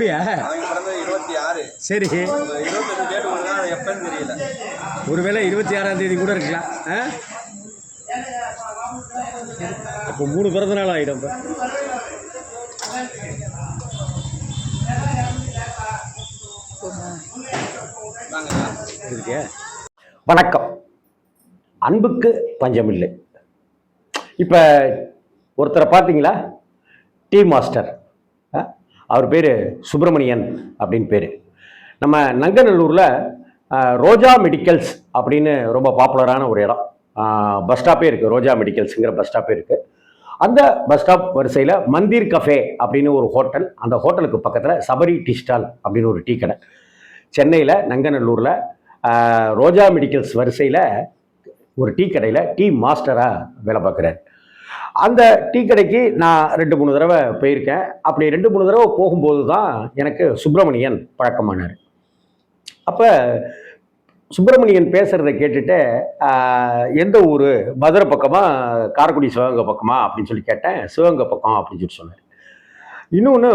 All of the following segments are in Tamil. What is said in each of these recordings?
அப்படியா? அவங்க பிறந்தது 26. சரி, 25 டேட் கொடுங்க, அது எப்பன்னு தெரியல. ஒருவேளை 26ஆம் தேதி கூட இருக்கலாம். அப்போ 3 பிறந்த நாள் ஆகிடும். இப்போ வணக்கம். அன்புக்கு பஞ்சமில்லை. இப்போ ஒருத்தரை பார்த்தீங்களா? Tea master. அவர் பேர் சுப்பிரமணியன் அப்படின்னு பேர். நம்ம நங்கநல்லூரில் ரோஜா மெடிக்கல்ஸ் அப்படின்னு ரொம்ப பாப்புலரான ஒரு இடம். பஸ் ஸ்டாப்பே இருக்குது, ரோஜா மெடிக்கல்ஸுங்கிற பஸ் ஸ்டாப்பே இருக்குது. அந்த பஸ் ஸ்டாப் வரிசையில் மந்திர் கஃபே அப்படின்னு ஒரு ஹோட்டல், அந்த ஹோட்டலுக்கு பக்கத்தில் சபரி டீ ஸ்டால் அப்படின்னு ஒரு டீ கடை. சென்னையில் நங்கநல்லூரில் ரோஜா மெடிக்கல்ஸ் வரிசையில் ஒரு டீ கடையில் டீ மாஸ்டராக வேலை பார்க்குறாரு. அந்த டீ கடைக்கு நான் 2-3 தடவை போயிருக்கேன். அப்படி 2-3 தடவை போகும்போது தான் எனக்கு சுப்பிரமணியன் பழக்கமானார். அப்போ சுப்பிரமணியன் பேசுகிறத கேட்டுட்டு எந்த ஊர், மதுரை பக்கமா காரைக்குடி சிவகங்கை பக்கமா அப்படின்னு சொல்லி கேட்டேன். சிவகங்கை பக்கம் அப்படின்னு சொல்லி சொன்னார். இன்னொன்று,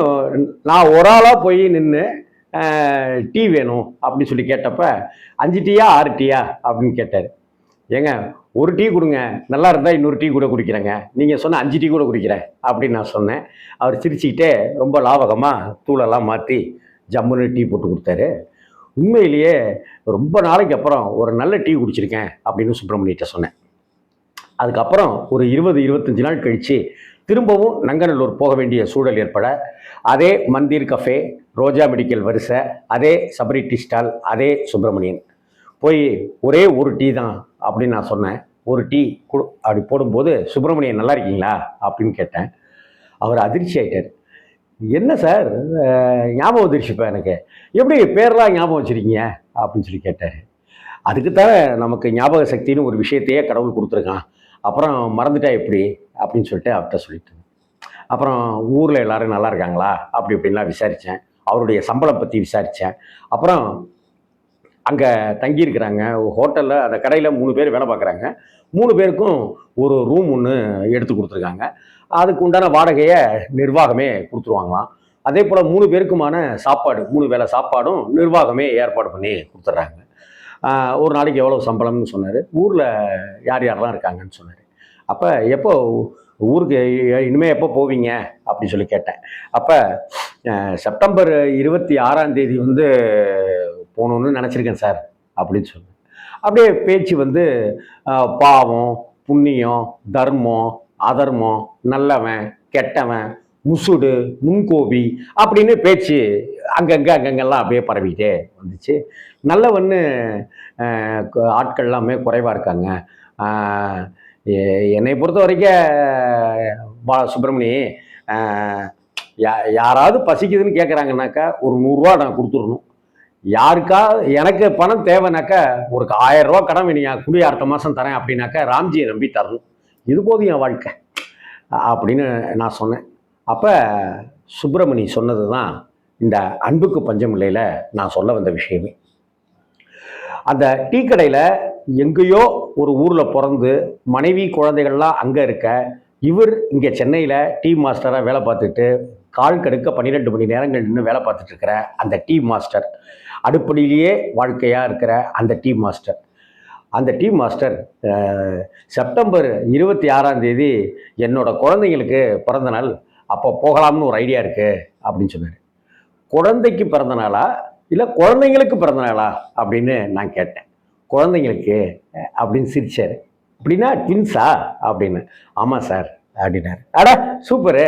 நான் ஒரு ஆளாக போய் நின்று டீ வேணும் அப்படின்னு சொல்லி கேட்டப்ப 5 டீயா 6 டீயா அப்படின்னு கேட்டார். ஏங்க, ஒரு டீ கொடுங்க, நல்லா இருந்தால் இன்னொரு டீ கூட குடிக்கிறேங்க, நீங்கள் சொன்ன 5 டீ கூட குடிக்கிறேன் அப்படின்னு நான் சொன்னேன். அவர் சிரிச்சுக்கிட்டே ரொம்ப லாவகமாக தூளெல்லாம் மாற்றி ஜம்முன்னு டீ போட்டு கொடுத்தாரு. உண்மையிலேயே ரொம்ப நாளைக்கு அப்புறம் ஒரு நல்ல டீ குடிச்சிருக்கேன் அப்படின்னு சுப்பிரமணியிட்ட சொன்னேன். அதுக்கப்புறம் ஒரு 20-25 நாள் கழித்து திரும்பவும் நங்கநல்லூர் போக வேண்டிய சூழல் ஏற்பட, அதே மந்திர் கஃபே, ரோஜா மெடிக்கல் வரிசை, அதே சபரி டீ ஸ்டால், அதே சுப்பிரமணியன் போய் ஒரே ஒரு டீ தான் அப்படின்னு நான் சொன்னேன். ஒரு டீ அப்படி போடும்போது, சுப்பிரமணியன் நல்லா இருக்கீங்களா அப்படின்னு கேட்டேன். அவர் அதிர்ச்சி ஆகிட்டார். என்ன சார் ஞாபகம் வந்துருச்சுப்பா, எனக்கு எப்படி பேரெலாம் ஞாபகம் வச்சுருக்கீங்க அப்படின்னு சொல்லி கேட்டார். அதுக்குத்தான் நமக்கு ஞாபக சக்தின்னு ஒரு விஷயத்தையே கடவுள் கொடுத்துருக்கான், அப்புறம் மறந்துட்டா எப்படி அப்படின்னு சொல்லிட்டு அவர்கிட்ட சொல்லிட்டு, அப்புறம் ஊரில் எல்லோரும் நல்லா இருக்காங்களா அப்படி இப்படின்லாம் விசாரித்தேன். அவருடைய சம்பளம் பற்றி விசாரித்தேன். அப்புறம் அங்கே தங்கியிருக்கிறாங்க ஹோட்டலில், அந்த கடையில் 3 பேர் வேலை பார்க்குறாங்க. 3 பேருக்கும் ஒரு ரூம் ஒன்று எடுத்து கொடுத்துருக்காங்க. அதுக்கு உண்டான வாடகையை நிர்வாகமே கொடுத்துருவாங்களாம். அதே போல் 3 பேருக்குமான சாப்பாடு, 3 வேளை சாப்பாடும் நிர்வாகமே ஏற்பாடு பண்ணி கொடுத்துட்றாங்க. ஒரு நாளைக்கு எவ்வளோ சம்பளம்னு சொன்னார். ஊரில் யார் யாரெல்லாம் இருக்காங்கன்னு சொன்னார். அப்போ எப்போ ஊருக்கு இனிமேல் எப்போ போவீங்க அப்படின்னு சொல்லி கேட்டேன். அப்போ செப்டம்பர் 26ஆம் தேதி போகணுன்னு நினச்சிருக்கேன் சார் அப்படின்னு சொன்னேன். அப்படியே பேச்சு பாவம், புண்ணியம், தர்மம், அதர்மம், நல்லவன், கெட்டவன், முசுடு, முன்கோபி அப்படின்னு பேச்சு அங்கங்கெல்லாம் அப்படியே பரவிட்டே வந்துச்சு. நல்லவன்னு ஆட்கள் எல்லாமே குறைவாக இருக்காங்க. என்னை பொறுத்த வரைக்கும் சுப்பிரமணி, யாராவது பசிக்குதுன்னு கேட்குறாங்கனாக்கா ஒரு 100 ரூபா நான் கொடுத்துடணும். யாருக்கா எனக்கு பணம் தேவைனாக்கா ஒரு 1000 ரூபா கடன் வேணியா குடி, அடுத்த மாதம் தரேன் அப்படின்னாக்கா ராம்ஜியை நம்பி தரணும். இது போதும் என் வாழ்க்கை அப்படின்னு நான் சொன்னேன். அப்போ சுப்பிரமணி சொன்னது தான் இந்த அன்புக்கு பஞ்சமில்லையில் நான் சொல்ல வந்த விஷயமே. அந்த டீ கடையில் எங்கேயோ ஒரு ஊரில் பிறந்து மனைவி குழந்தைகள்லாம் அங்கே இருக்க, இவர் இங்கே சென்னையில் டீ மாஸ்டராக வேலை பார்த்துட்டு கால் கடுக்க 12 மணி நேரங்கள் நின்று வேலை பார்த்துட்டு இருக்கிற அந்த டீ மாஸ்டர், அடுப்படியிலேயே வாழ்க்கையாக இருக்கிற அந்த டீ மாஸ்டர், செப்டம்பர் 26ஆம் தேதி என்னோட குழந்தைங்களுக்கு பிறந்த நாள், அப்போ போகலாம்னு ஒரு ஐடியா இருக்குது அப்படின்னு சொன்னார். குழந்தைக்கு பிறந்த நாளா இல்லை குழந்தைங்களுக்கு பிறந்த நாளா அப்படின்னு நான் கேட்டேன். குழந்தைங்களுக்கு அப்படின்னு சிரிச்சார். அப்படின்னா ட்வின்ஸா அப்படின்னு. ஆமாம் சார் அப்படின்னாரு. அடா சூப்பரு,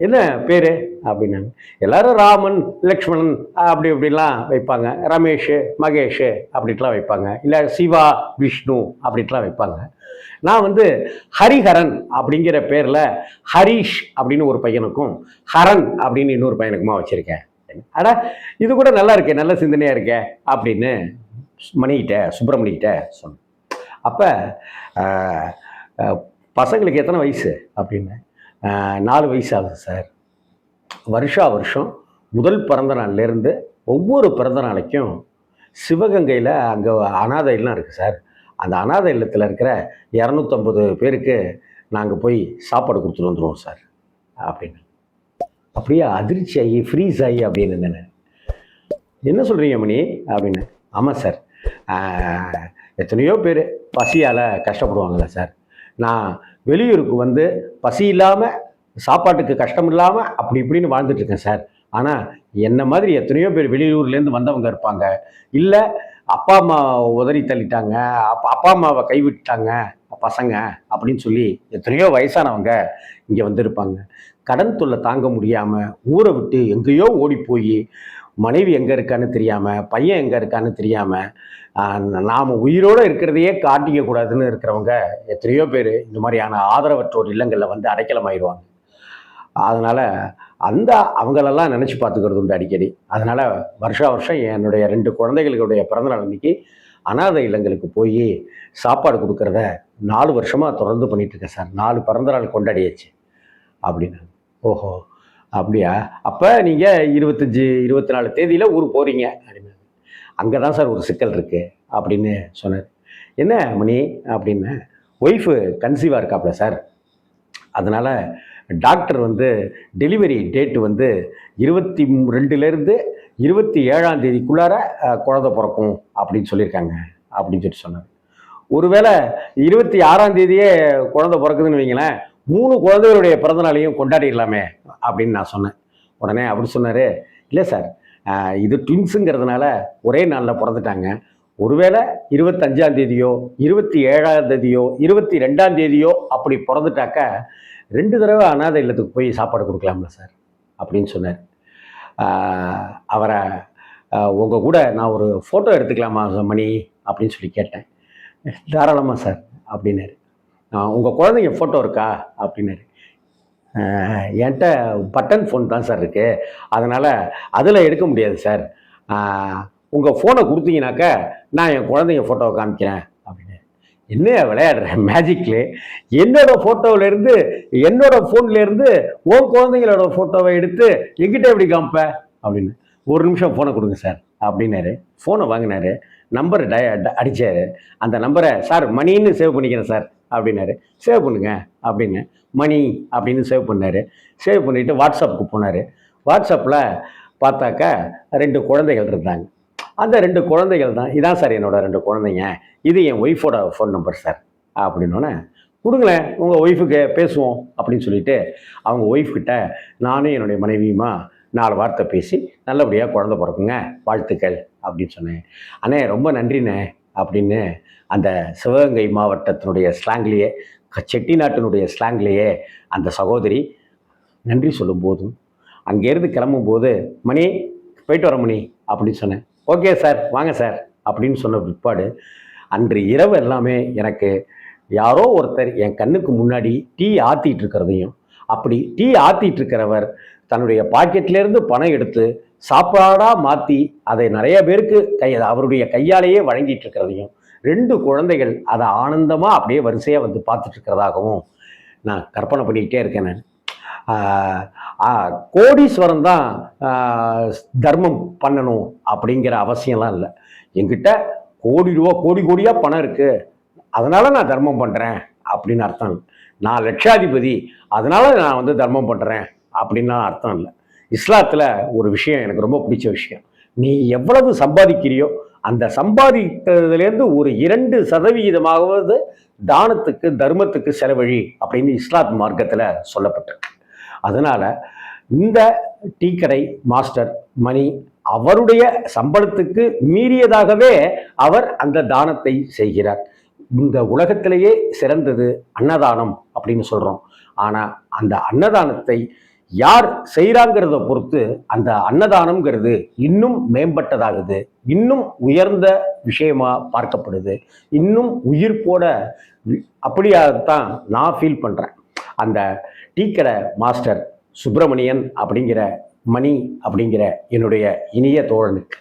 என்ன பேர் அப்படின்னாங்க. எல்லாரும் ராமன், லக்ஷ்மணன் அப்படி இப்படிலாம் வைப்பாங்க, ரமேஷ், மகேஷ் அப்படின்ட்டுலாம் வைப்பாங்க, இல்லை சிவா, விஷ்ணு அப்படின்ட்டுலாம் வைப்பாங்க. நான் ஹரிஹரன் அப்படிங்கிற பேரில் ஹரீஷ் அப்படின்னு ஒரு பையனுக்கும் ஹரன் அப்படின்னு இன்னொரு பையனுக்குமா வச்சுருக்கேன். அடா இது கூட நல்லா இருக்கே, நல்ல சிந்தனையாக இருக்கே அப்படின்னு சுப்பிரமணிகிட்ட சொன்னேன். அப்போ பசங்களுக்கு எத்தனை வயசு அப்படின்னு, 4 வயசு ஆகுது சார். வருஷம் முதல் பிறந்த நாள்லேருந்து ஒவ்வொரு பிறந்த நாளைக்கும் சிவகங்கையில் அங்கே அனாதை இல்லம் இருக்குது சார். அந்த அனாதை இல்லத்தில் இருக்கிற 250 பேருக்கு நாங்கள் போய் சாப்பாடு கொடுத்துட்டு வந்துடுவோம் சார் அப்படின்னு. அப்படியே அதிர்ச்சி ஆகி ஃப்ரீஸ் ஆகி அப்படின்னு இருந்தேன். என்ன சொல்கிறீங்க மணி அப்படின்னு. ஆமாம் சார், எத்தனையோ பேர் பசியால் கஷ்டப்படுவாங்கள்ல சார். நான் வெளியூருக்கு வந்து பசி இல்லாமல் சாப்பாட்டுக்கு கஷ்டம் இல்லாமல் அப்படி இப்படின்னு வாழ்ந்துட்டுருக்கேன் சார். ஆனால் என்ன மாதிரி எத்தனையோ பேர் வெளியூர்லேருந்து வந்தவங்க இருப்பாங்க. இல்லை அப்பா அம்மா உதறி தள்ளிட்டாங்க, அப்பா அம்மாவை கைவிட்டாங்க பசங்க அப்படின்னு சொல்லி எத்தனையோ வயசானவங்க இங்கே வந்திருப்பாங்க. கடன் தொல்லை தாங்க முடியாமல் ஊரை விட்டு எங்கேயோ ஓடி போய் மனைவி எங்கே இருக்கான்னு தெரியாமல், பையன் எங்கே இருக்கான்னு தெரியாமல் நாம் உயிரோடு இருக்கிறதையே காட்டிக்க கூடாதுன்னு இருக்கிறவங்க எத்தனையோ பேர் இந்த மாதிரியான ஆதரவற்றோர் இல்லங்களில் வந்து அடைக்கலமாயிடுவாங்க. அதனால் அவங்களெல்லாம் நினச்சி பார்த்துக்கிறது உண்டு அடிக்கடி. அதனால் வருஷம் என்னுடைய 2 குழந்தைகளுடைய பிறந்தநாள் அன்றைக்கி அனாதை இல்லங்களுக்கு போய் சாப்பாடு கொடுக்குறத 4 வருஷமாக தொடர்ந்து பண்ணிகிட்ருக்கேன் சார். 4 பிறந்தநாள் கொண்டாடியாச்சு அப்படின்னு. ஓஹோ அப்படியா, அப்போ நீங்கள் 24 தேதியில் ஊருக்கு போகிறீங்க அப்படின்னு. அங்கே தான் சார் ஒரு சிக்கல் இருக்குது அப்படின்னு சொன்னார். என்ன மணி அப்படின்னு. ஒய்ஃபு கன்சீவாக இருக்காப்புல சார். அதனால் டாக்டர் வந்து டெலிவரி டேட்டு வந்து 22லேருந்து 27ஆம் தேதிக்குள்ளார குழந்தை பிறக்கும் அப்படின்னு சொல்லியிருக்காங்க அப்படின்னு சொல்லி சொன்னார். ஒருவேளை 26ஆம் தேதியே குழந்தை பிறக்குதுன்னு வைங்களேன், 3 குழந்தைகளுடைய பிறந்தநாளையும் கொண்டாடிடலாமே அப்படின்னு நான் சொன்னேன். உடனே அவர் சொன்னார், இல்லை சார், இது ட்வின்ஸுங்கிறதுனால ஒரே நாளில் பிறந்துட்டாங்க. ஒருவேளை 25ஆம் தேதியோ 27ஆம் தேதியோ 22ஆம் தேதியோ அப்படி பிறந்துட்டாக்க 2 தடவை அனாதை இல்லத்துக்கு போய் சாப்பாடு கொடுக்கலாம்ல சார் அப்படின்னு சொன்னார். அவரை உங்கள் கூட நான் ஒரு ஃபோட்டோ எடுத்துக்கலாமா மணி அப்படின்னு சொல்லி கேட்டேன். தாராளமாக சார் அப்படின்னாரு. உங்கள் குழந்தைங்க ஃபோட்டோ இருக்கா அப்படின்னாரு. என்கிட்ட பட்டன் ஃபோன் தான் சார் இருக்குது, அதனால் அதில் எடுக்க முடியாது சார். உங்கள் ஃபோனை கொடுத்தீங்கனாக்க நான் என் குழந்தைங்க ஃபோட்டோவை காமிக்கிறேன் அப்படின்னு. என்ன விளையாடுறேன் மேஜிக்கில்? என்னோடய ஃபோட்டோவிலேருந்து என்னோடய ஃபோன்லேருந்து உன் குழந்தைங்களோட ஃபோட்டோவை எடுத்து எங்கிட்ட எப்படி காமிப்ப அப்படின்னு. 1 நிமிஷம் ஃபோனை கொடுங்க சார் அப்படின்னாரு. ஃபோனை வாங்கினார், நம்பர் அடித்தார். அந்த நம்பரை சார் மணின்னு சேவ் பண்ணிக்கிறேன் சார் அப்படின்னாரு. சேவ் பண்ணுங்க அப்படின்னு மணி அப்படின்னு சேவ் பண்ணார். சேவ் பண்ணிவிட்டு வாட்ஸ்அப்புக்கு போனார். வாட்ஸ்அப்பில் பார்த்தாக்கா 2 குழந்தைகள் இருந்தாங்க. அந்த 2 குழந்தைகள் தான், இதான் சார் என்னோடய 2 குழந்தைங்க, இது என் ஒய்ஃபோட ஃபோன் நம்பர் சார் அப்படின்னோடனே, கொடுங்களேன் உங்கள் ஒய்ஃபுக்கு பேசுவோம் அப்படின்னு சொல்லிட்டு அவங்க ஒய்ஃப்கிட்ட நானும் என்னுடைய மனைவியுமா 4 வார்த்தை பேசி நல்லபடியாக குழந்தை பிறக்குங்க, வாழ்த்துக்கள் அப்படின்னு சொன்னேன். அண்ணே ரொம்ப நன்றிண்ணே அப்படின்னு அந்த சிவகங்கை மாவட்டத்தினுடைய ஸ்லாங்லேயே, செட்டிநாட்டினுடைய ஸ்லாங்லேயே அந்த சகோதரி நன்றி சொல்லும் போதும், அங்கேருந்து கிளம்பும்போது மணி போயிட்டு வர மணி அப்படின்னு சொன்னேன். ஓகே சார் வாங்க சார் அப்படின்னு சொன்ன பிற்பாடு அன்று இரவு எல்லாமே எனக்கு யாரோ ஒருத்தர் என் கண்ணுக்கு முன்னாடி டீ ஆற்றிட்டு இருக்கிறதையும், அப்படி டீ ஆற்றிட்டு இருக்கிறவர் தன்னுடைய பாக்கெட்லேருந்து பணம் எடுத்து சாப்பாடாக மாற்றி அதை நிறைய பேருக்கு அவருடைய கையாலேயே வழங்கிட்டு இருக்கிறதையும், 2 குழந்தைகள் அதை ஆனந்தமாக அப்படியே வரிசையாக வந்து பார்த்துட்டு இருக்கிறதாகவும் நான் கற்பனை பண்ணிக்கிட்டே இருக்கேன். நான் கோடீஸ்வரன் தான் தர்மம் பண்ணணும் அப்படிங்கிற அவசியம்லாம் இல்லை. என்கிட்ட கோடி ரூபா கோடியாக பணம் இருக்குது, அதனால் நான் தர்மம் பண்ணுறேன் அப்படின்னு அர்த்தம் இல்லை. நான் லட்சாதிபதி, அதனால் நான் வந்து தர்மம் பண்ணுறேன் அப்படின்லாம் அர்த்தம் இல்லை. இஸ்லாத்தில் ஒரு விஷயம் எனக்கு ரொம்ப பிடிச்ச விஷயம், நீ எவ்வளவு சம்பாதிக்கிறியோ அந்த சம்பாதித்ததுலேருந்து ஒரு 2% தானத்துக்கு தர்மத்துக்கு செலவழி அப்படின்னு இஸ்லாத் மார்க்கத்தில் சொல்லப்பட்டிருக்கு. அதனால் இந்த டீ கடை மாஸ்டர் மணி அவருடைய சம்பளத்துக்கு மீறியதாகவே அவர் அந்த தானத்தை செய்கிறார். இந்த உலகத்திலேயே சிறந்தது அன்னதானம் அப்படின்னு சொல்கிறோம். ஆனால் அந்த அன்னதானத்தை யார் செய்கிறாங்கிறத பொறுத்து அந்த அன்னதானம்ங்கிறது இன்னும் மேம்பட்டதாகுது, இன்னும் உயர்ந்த விஷயமா பார்க்கப்படுது, இன்னும் உயிர்ப்போட அப்படியாகத்தான் நான் ஃபீல் பண்ணுறேன். அந்த டீக்கடை மாஸ்டர் சுப்பிரமணியன் அப்படிங்கிற மணி அப்படிங்கிற என்னுடைய இனிய தோழனுக்கு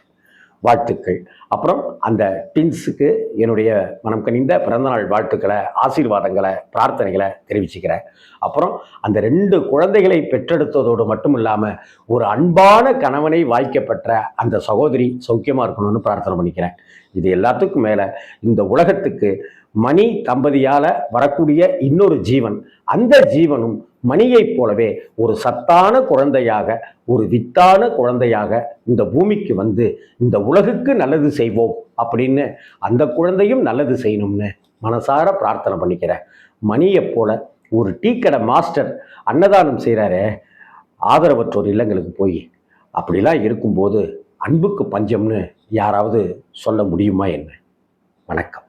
வாழ்த்துக்கள். அப்புறம் அந்த ட்வின்ஸுக்கு என்னுடைய மனம் கனிந்த பிறந்தநாள் வாழ்த்துக்களை, ஆசீர்வாதங்களை, பிரார்த்தனைகளை தெரிவிச்சுக்கிறேன். அப்புறம் அந்த 2 குழந்தைகளை பெற்றெடுத்ததோடு மட்டும் இல்லாமல் ஒரு அன்பான கணவனை வாய்க்கப்பெற்ற அந்த சகோதரி சௌக்கியமாக இருக்கணும்னு பிரார்த்தனை பண்ணிக்கிறேன். இது எல்லாத்துக்கும் மேலே இந்த உலகத்துக்கு மணி தம்பதியால் வரக்கூடிய இன்னொரு ஜீவன், அந்த ஜீவனும் மணியைப் போலவே ஒரு சத்தான குழந்தையாக, ஒரு வித்தான குழந்தையாக இந்த பூமிக்கு வந்து இந்த உலகுக்கு நல்லது செய்வோம் அப்படின்னு அந்த குழந்தையும் நல்லது செய்யணும்னு மனசார பிரார்த்தனை பண்ணிக்கிறேன். மணியை போல ஒரு டீ கடை மாஸ்டர் அன்னதானம் செய்கிறாரே ஆதரவற்றோர் இல்லங்களுக்கு போய், அப்படிலாம் இருக்கும்போது அன்புக்கு பஞ்சம்னு யாராவது சொல்ல முடியுமா என்ன? வணக்கம்.